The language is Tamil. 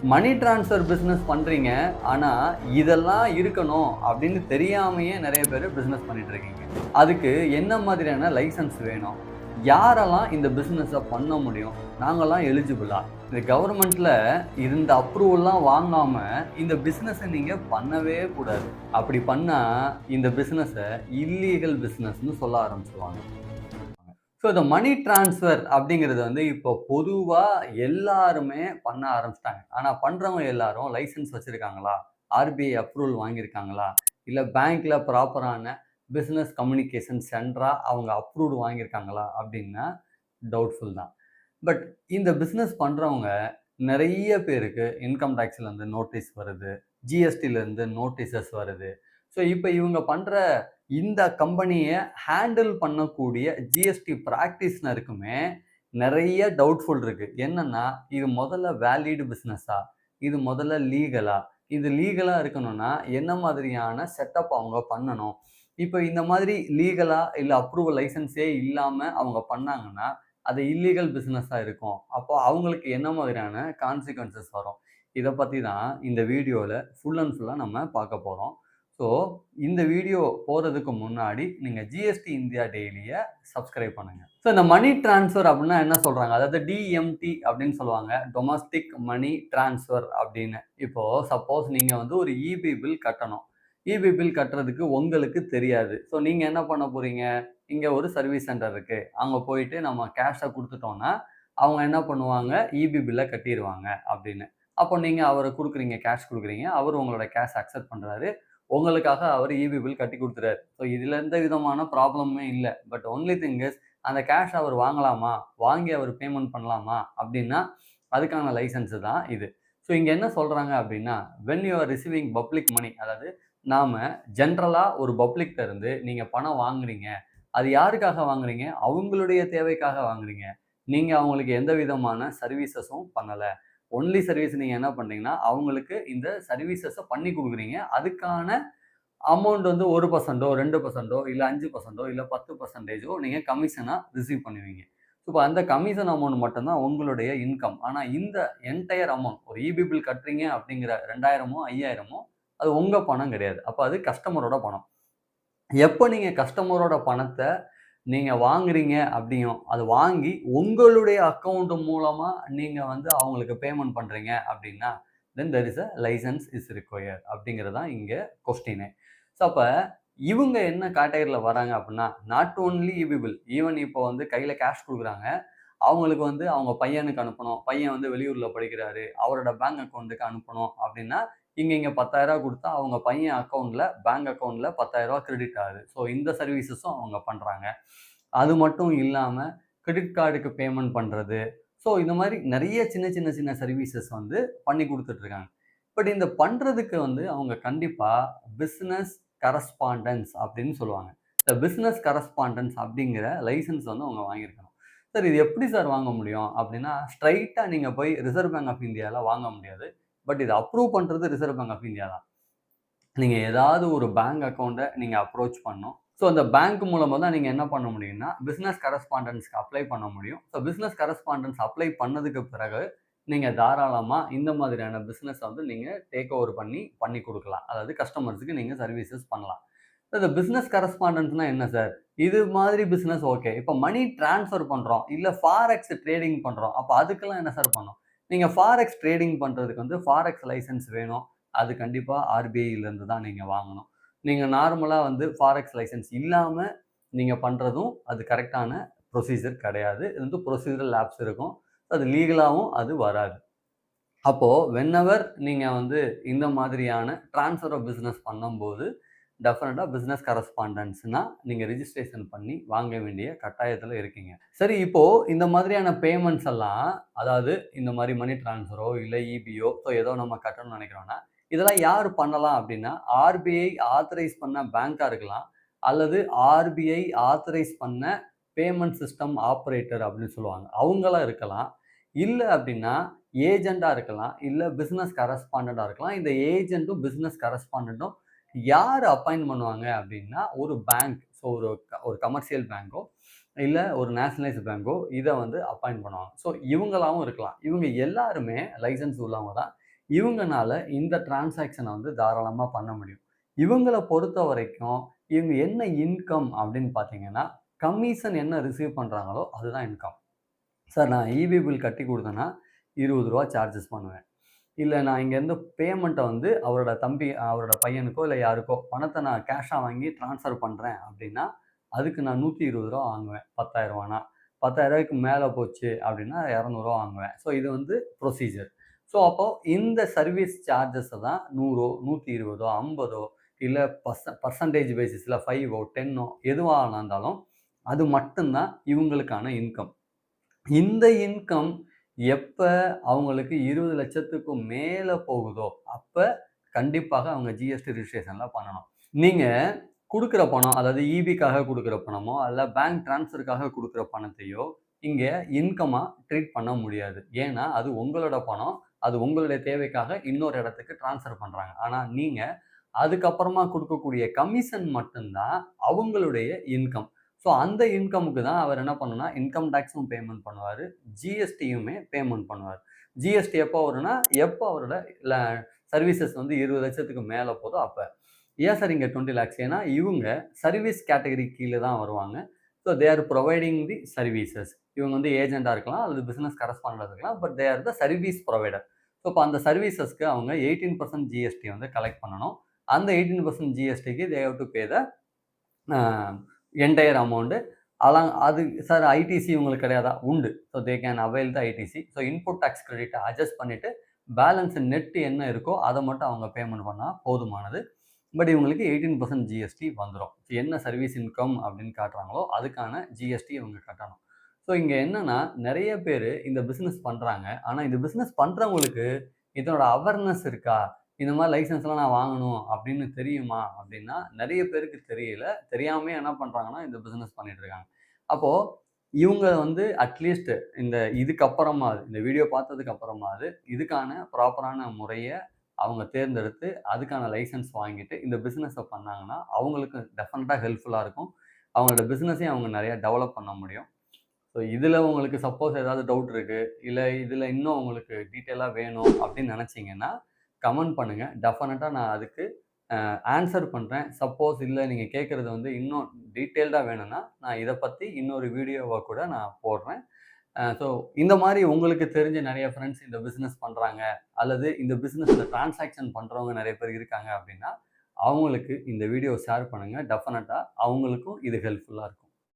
மணி டிரான்ஸ்ஃபர் பிஸ்னஸ் பண்ணுறீங்க, ஆனால் இதெல்லாம் இருக்கணும் அப்படின்னு தெரியாமையே நிறைய பேர் பிஸ்னஸ் பண்ணிட்டு இருக்கீங்க. அதுக்கு என்ன மாதிரியான லைசன்ஸ் வேணும்? யாரெல்லாம் இந்த பிஸ்னஸை பண்ண முடியும்? நாங்கள்லாம் எலிஜிபிளா? இந்த கவர்மெண்ட்ல இருந்த அப்ரூவல்லாம் வாங்காம இந்த பிஸ்னஸை நீங்கள் பண்ணவே கூடாது. அப்படி பண்ணால் இந்த பிஸ்னஸை இல்லீகல் பிஸ்னஸ்னு சொல்ல ஆரம்பிச்சுருவாங்க. ஸோ இந்த மணி டிரான்ஸ்ஃபர் அப்படிங்கிறது வந்து இப்போ பொதுவாக எல்லாருமே பண்ண ஆரம்பிச்சிட்டாங்க. ஆனால் பண்ணுறவங்க எல்லாரும் லைசன்ஸ் வச்சுருக்காங்களா? ஆர்பிஐ அப்ரூவல் வாங்கியிருக்காங்களா? இல்லை பேங்க்கில் ப்ராப்பரான பிஸ்னஸ் கம்யூனிகேஷன் சென்டராக அவங்க அப்ரூவ்டு வாங்கியிருக்காங்களா? அப்படின்னா டவுட்ஃபுல் தான். பட் இந்த பிஸ்னஸ் பண்ணுறவங்க நிறைய பேருக்கு இன்கம் டேக்ஸ்லேருந்து நோட்டீஸ் வருது, ஜிஎஸ்டிலேருந்து நோட்டீசஸ் வருது. ஸோ இப்போ இவங்க பண்ணுற இந்த கம்பெனியை ஹேண்டில் பண்ணக்கூடிய ஜிஎஸ்டி ப்ராக்டிஸ்னருக்குமே நிறைய டவுட்ஃபுல் இருக்குது. என்னென்னா, இது முதல்ல வேலிடு பிஸ்னஸா? இது முதல்ல லீகலா? இது லீகலாக இருக்கணும்னா என்ன மாதிரியான செட்டப் அவங்க பண்ணணும்? இப்போ இந்த மாதிரி லீகலா இல்லை அப்ரூவல் லைசன்ஸே இல்லாமல் அவங்க பண்ணாங்கன்னா அது இல்லீகல் பிஸ்னஸாக இருக்கும். அப்போ அவங்களுக்கு என்ன மாதிரியான கான்சிக்வன்சஸ் வரும்? இதை பற்றி தான் இந்த வீடியோவில் ஃபுல் அண்ட் ஃபுல்லாக நம்ம பார்க்க போகிறோம். ஸோ இந்த வீடியோ போகிறதுக்கு முன்னாடி நீங்கள் ஜிஎஸ்டி இந்தியா டெய்லியை சப்ஸ்கிரைப் பண்ணுங்கள். ஸோ இந்த மணி டிரான்ஸ்ஃபர் அப்படின்னா என்ன சொல்கிறாங்க? அதாவது டிஎம்டி அப்படின்னு சொல்லுவாங்க, டொமஸ்டிக் மணி டிரான்ஸ்ஃபர் அப்படின்னு. இப்போது சப்போஸ் நீங்கள் வந்து ஒரு இபி பில் கட்டணும். இபி பில் கட்டுறதுக்கு உங்களுக்கு தெரியாது. ஸோ நீங்கள் என்ன பண்ண போகிறீங்க? இங்கே ஒரு சர்வீஸ் சென்டர் இருக்குது, அங்கே போயிட்டு நம்ம கேஷை கொடுத்துட்டோன்னா அவங்க என்ன பண்ணுவாங்க? இபி பில்லை கட்டிடுவாங்க அப்படின்னு. அப்போ நீங்கள் அவரை கொடுக்குறீங்க, கேஷ் கொடுக்குறீங்க, அவர் உங்களோட கேஷ் அக்செப்ட் பண்ணுறாரு, உங்களுக்காக அவர் இபி பில் கட்டி கொடுத்துறாரு. ஸோ இதில் எந்த விதமான ப்ராப்ளமுமே இல்லை. பட் ஒன்லி திங் இஸ், அந்த கேஷ் அவர் வாங்கலாமா, வாங்கி அவர் பேமெண்ட் பண்ணலாமா அப்படின்னா அதுக்கான லைசன்ஸு தான் இது. ஸோ இங்கே என்ன சொல்கிறாங்க அப்படின்னா, when you are receiving public money, அதாவது நாம் ஜென்ரலாக ஒரு பப்ளிக்ட இருந்து நீங்கள் பணம் வாங்குறீங்க, அது யாருக்காக வாங்குறீங்க? அவங்களுடைய தேவைக்காக வாங்குறீங்க. நீங்கள் அவங்களுக்கு எந்த விதமான சர்வீசஸும் பண்ணலை. ஒன்லி சர்வீஸ் நீங்கள் என்ன பண்ணுறீங்கன்னா, அவங்களுக்கு இந்த சர்வீசஸை பண்ணி கொடுக்குறீங்க. அதுக்கான அமௌண்ட் வந்து 1%, 2%, இல்லை 5%, இல்லை 10% நீங்கள் கமிஷனாக ரிசீவ் பண்ணுவீங்க. இப்போ அந்த கமிஷன் அமௌண்ட் மட்டும்தான் உங்களுடைய இன்கம். ஆனால் இந்த என்டையர் அமௌண்ட், ஒரு இபி பில் கட்டுறீங்க அப்படிங்கிற 2000மோ 5000மோ அது உங்கள் பணம் கிடையாது. அப்போ அது கஸ்டமரோட பணம். எப்போ நீங்கள் கஸ்டமரோட பணத்தை நீங்கள் வாங்குறீங்க அப்படியும், அது வாங்கி உங்களுடைய அக்கௌண்ட் மூலமாக நீங்கள் வந்து அவங்களுக்கு பேமெண்ட் பண்ணுறீங்க அப்படின்னா, then there is a license is required அப்படிங்கிறது தான் இங்கே கொஸ்டினே. ஸோ அப்போ இவங்க என்ன கேட்டகரியில் வராங்க அப்படின்னா, not only EB bill, even இப்போ வந்து கையில் கேஷ் கொடுக்குறாங்க, அவங்களுக்கு வந்து அவங்க பையனுக்கு அனுப்பணும், பையன் வந்து வெளியூரில் படிக்கிறாரு, அவரோட பேங்க் அக்கௌண்ட்டுக்கு அனுப்பணும் அப்படின்னா, இங்கே 10,000 கொடுத்தா அவங்க பையன் அக்கௌண்ட்டில், பேங்க் அக்கௌண்ட்டில் 10,000 கிரெடிட் ஆகுது. ஸோ இந்த சர்வீசஸும் அவங்க பண்ணுறாங்க. அது மட்டும் இல்லாமல் கிரெடிட் கார்டுக்கு பேமெண்ட் பண்ணுறது. ஸோ இந்த மாதிரி நிறைய சின்ன சர்வீசஸ் வந்து பண்ணி கொடுத்துட்ருக்காங்க. பட் இந்த பண்ணுறதுக்கு வந்து அவங்க கண்டிப்பாக பிஸ்னஸ் கரஸ்பாண்டன்ஸ் அப்படின்னு சொல்லுவாங்க. இந்த பிஸ்னஸ் கரஸ்பாண்டன்ஸ் அப்படிங்கிற லைசன்ஸ் வந்து அவங்க வாங்கியிருக்கணும். சார் இது எப்படி சார் வாங்க முடியும் அப்படின்னா, ஸ்ட்ரைட்டாக நீங்கள் போய் ரிசர்வ் பேங்க் ஆஃப் இந்தியாவில் வாங்க முடியாது. பட் இதை அப்ரூவ் பண்ணுறது ரிசர்வ் பேங்க் ஆஃப் இந்தியா தான். நீங்கள் ஏதாவது ஒரு பேங்க் அக்கௌண்ட்டை நீங்கள் அப்ரோச் பண்ணணும். ஸோ அந்த பேங்க் மூலமாக தான் நீங்கள் என்ன பண்ண முடியும்னா, பிஸ்னஸ் கரஸ்பாண்டன்ஸ்க்கு அப்ளை பண்ண முடியும். ஸோ பிஸ்னஸ் கரஸ்பாண்டன்ஸ் அப்ளை பண்ணதுக்கு பிறகு நீங்கள் தாராளமாக இந்த மாதிரியான பிஸ்னஸை வந்து நீங்கள் டேக் ஓவர் பண்ணி கொடுக்கலாம். அதாவது கஸ்டமர்ஸுக்கு நீங்கள் சர்வீசஸ் பண்ணலாம். இந்த பிஸ்னஸ் கரஸ்பாண்டன்ஸ்னால் என்ன சார்? இது மாதிரி பிஸ்னஸ் ஓகே. இப்போ மணி ட்ரான்ஸ்ஃபர் பண்ணுறோம், இல்லை ஃபாரெக்ஸ் ட்ரேடிங் பண்ணுறோம். அப்போ அதுக்கெல்லாம் என்ன சார் பண்ணணும்? நீங்கள் ஃபாரெக்ஸ் ட்ரேடிங் பண்ணுறதுக்கு வந்து ஃபாரெக்ஸ் லைசன்ஸ் வேணும். அது கண்டிப்பாக ஆர்பிஐலேருந்து தான் நீங்கள் வாங்கணும். நீங்கள் நார்மலாக வந்து ஃபாரெக்ஸ் லைசன்ஸ் இல்லாமல் நீங்கள் பண்ணுறதும் அது கரெக்டான ப்ரொசீஜர் கிடையாது. இது வந்து ப்ரொசீஜரல் லேப்ஸ் இருக்கும். அது லீகலாகவும் அது வராது. அப்போது வென்எவர் நீங்கள் வந்து இந்த மாதிரியான ட்ரான்ஸ்ஃபர் ஆஃப் பிஸ்னஸ் பண்ணும்போது டெஃபினட்டாக பிஸ்னஸ் கரஸ்பாண்டன்ஸ்னால் நீங்கள் ரிஜிஸ்ட்ரேஷன் பண்ணி வாங்க வேண்டிய கட்டாயத்தில் இருக்கீங்க. சரி, இப்போது இந்த மாதிரியான பேமெண்ட்ஸ் எல்லாம், அதாவது இந்த மாதிரி மணி ட்ரான்ஸ்ஃபரோ இல்லை இபிஓ, ஸோ ஏதோ நம்ம கட்டணும்னு நினைக்கிறோன்னா, இதெல்லாம் யார் பண்ணலாம் அப்படின்னா, ஆர்பிஐ ஆத்தரைஸ் பண்ண பேங்காக இருக்கலாம், அல்லது ஆர்பிஐ ஆத்தரைஸ் பண்ண பேமெண்ட் சிஸ்டம் ஆப்ரேட்டர் அப்படின்னு சொல்லுவாங்க, அவங்களாம் இருக்கலாம். இல்லை அப்படின்னா ஏஜெண்டாக இருக்கலாம், இல்லை பிஸ்னஸ் கரஸ்பாண்டண்ட்டாக இருக்கலாம். இந்த ஏஜெண்ட்டும் பிஸ்னஸ் கரஸ்பாண்டண்ட்டும் யார் அப்பாயிண்ட் பண்ணுவாங்க அப்படின்னா, ஒரு பேங்க். ஸோ ஒரு கமர்ஷியல் பேங்கோ இல்லை ஒரு நேஷனலைஸ்ட் பேங்கோ இதை வந்து அப்பாயிண்ட் பண்ணுவாங்க. ஸோ இவங்களாவும் இருக்கலாம். இவங்க எல்லாருமே லைசன்ஸ் உள்ளவங்க தான். இவங்கனால இந்த டிரான்சாக்ஷனை வந்து தாராளமாக பண்ண முடியும். இவங்கள பொறுத்த வரைக்கும் இவங்க என்ன இன்கம் அப்படின்னு பார்த்தீங்கன்னா, கமிஷன் என்ன ரிசீவ் பண்ணுறாங்களோ அதுதான் இன்கம். சார் நான் ஈபி பில் கட்டி கொடுத்தேன்னா ரூ. 20 சார்ஜஸ் பண்ணுவேன். இல்ல நான் இங்கேருந்து பேமெண்ட்ட வந்து அவரோட பையனுக்கோ இல்ல யாருக்கோ பணத்த நான் கேஷா வாங்கி ட்ரான்ஸ்ஃபர் பண்றேன் அப்டின்னா, அதுக்கு நான் ரூ. 120 வாங்குவேன். ரூ. 10,000னா. ரூ. 10,000க்கு மேல போச்சு அப்டின்னா ரூ. 200 வாங்குவேன். ஸோ இது வந்து ப்ரொசீஜர். ஸோ அப்போ இந்த சர்வீஸ் சார்ஜஸ தான் 100ஓ, 120ஓ, 50ஓ இல்ல பெர்சன்டேஜ் பேசிஸ்ல 5ஓ, 10ஓ எதுவா இருந்தாலும் அது மட்டும் தான் இவங்களுக்கான இன்கம். இந்த இன்கம் எப்ப அவங்களுக்கு 20,00,000க்கு மேல போகுதோ, அப்ப கண்டிப்பாக அவங்க ஜிஎஸ்டி ரிஜிஸ்ட்ரேஷன்ல பண்ணணும். நீங்க குடுக்குற பணம், அதாவது ஈபிக்காக குடுக்குற பணமோ, அல்ல பேங்க் ட்ரான்ஸ்ஃபர்க்காக குடுக்குற பணத்தையோ, இங்க இன்கமா ட்ரீட் பண்ண முடியாது. ஏன்னா, அது உங்களோட பணம். அது உங்களுடைய தேவைக்காக இன்னொரு இடத்துக்கு ட்ரான்ஸ்ஃபர் பண்றாங்க. ஆனா, நீங்க அதுக்கப்புறமா குடுக்கக்கூடிய கமிஷன் மட்டும் தான் அவங்களுடைய இன்கம். ஸோ அந்த இன்கமுக்கு தான் அவர் என்ன பண்ணணும்னா, இன்கம் டாக்ஸும் பேமெண்ட் பண்ணுவாரு. ஜிஎஸ்டியுமே பேமெண்ட் பண்ணுவாரு. ஜிஎஸ்டி எப்போ வரும்னா, எப்போ அவரோட ல சர்வீசஸ் வந்து 20,00,000க்கு மேல போதோ அப்ப. ஏன் சார் இங்க 20 லேக்ஸ்? ஏன்னா இவங்க சர்வீஸ் கேட்டகரி கீழ தான் வருவாங்க. So they are providing the services. இவங்க வந்து ஏஜென்ட்டா இருக்கலாம், அல்லது பிசினஸ் கரஸ்பாண்டன்ட்டா இருக்கலாம். But they are the service provider. So இப்ப அந்த சர்வீசஸ்க்கு அவங்க 18% ஜிஎஸ்டி வந்து கலெக்ட் பண்ணணும். அந்த 18% ஜிஎஸ்டிக்கு they have to pay the a entire amount. அது சார் ஐடிசி உங்களுக்கு கிடையாதா? உண்டு. So they can avail the ITC. So input tax கிரெடிட்ட அட்ஜஸ்ட் பண்ணிட்டு, பேலன்ஸ் நெட் என்ன இருக்கோ அத மட்டும் அவங்க பேமெண்ட் பண்ணா போதுமானது. பட் இவங்களுக்கு 18% ஜிஎஸ்டி வந்துரும். என்ன சர்வீஸ் இன்கம் அப்படின்னு காட்டுறாங்களோ, அதுக்கான ஜிஎஸ்டி இவங்க கட்டணும். ஸோ இங்க என்னன்னா, நெறைய பேரு இந்த பிசினஸ் பண்றாங்க. ஆனா இந்த பிசினஸ் பண்றவங்களுக்கு இதனோட அவேர்னஸ் இருக்கா? இந்த மாரி லைசென்ஸ்லாம் நான் வாங்கணும் அப்படின்னு தெரியுமா? அப்படின்னா, நெறைய பேருக்கு தெரியல. தெரியாமயே என்ன பண்றாங்கன்னா, இந்த பிசினஸ் பண்ணிட்டு இருக்காங்க. அப்போ இவங்க வந்து அட்லீஸ்ட் இதுக்கப்புறமாவது, இந்த வீடியோ பார்த்ததுக்கு அப்புறமாவது, இதுக்கான ப்ராப்பரான முறைய அவங்க தேர்ந்தெடுத்து, அதுக்கான லைசென்ஸ் வாங்கிட்டு, இந்த பிசினஸ பண்ணாங்கன்னா, அவங்களுக்கு டெஃபினட்டா ஹெல்ப்ஃபுல்லா இருக்கும். அவங்களோட பிசினஸையும் அவங்க நெறைய டெவலப் பண்ண முடியும். ஸோ இதில உங்களுக்கு சப்போஸ் ஏதாவது டவுட் இருக்கு, இல்ல இதில இன்னும் உங்களுக்கு டீட்டெயிலா வேணும் அப்படின்னு நெனச்சீங்கன்னா, கமெண்ட் பண்ணுங்க. டெஃபினட்டா நான் அதுக்கு ஆன்சர் பண்றேன். சப்போஸ் இல்ல நீங்க கேட்கறது வந்து இன்னும் டீட்டெயில்டா வேணும்னா, நான் இத பத்தி இன்னொரு வீடியோவா கூட நான் போடுறேன். ஸோ இந்த மாரி உங்களுக்கு தெரிஞ்ச நெறைய ஃப்ரெண்ட்ஸ் இந்த பிசினஸ் பண்றாங்க, அல்லது இந்த பிசினஸ்ல டிரான்சாக்ஷன் பண்றவங்க நெறைய பேர் இருக்காங்க அப்படின்னா, அவங்களுக்கு இந்த வீடியோ ஷேர் பண்ணுங்க. டெஃபினட்டா அவங்களுக்கும் இது ஹெல்ப்ஃபுல்லா இருக்கும்.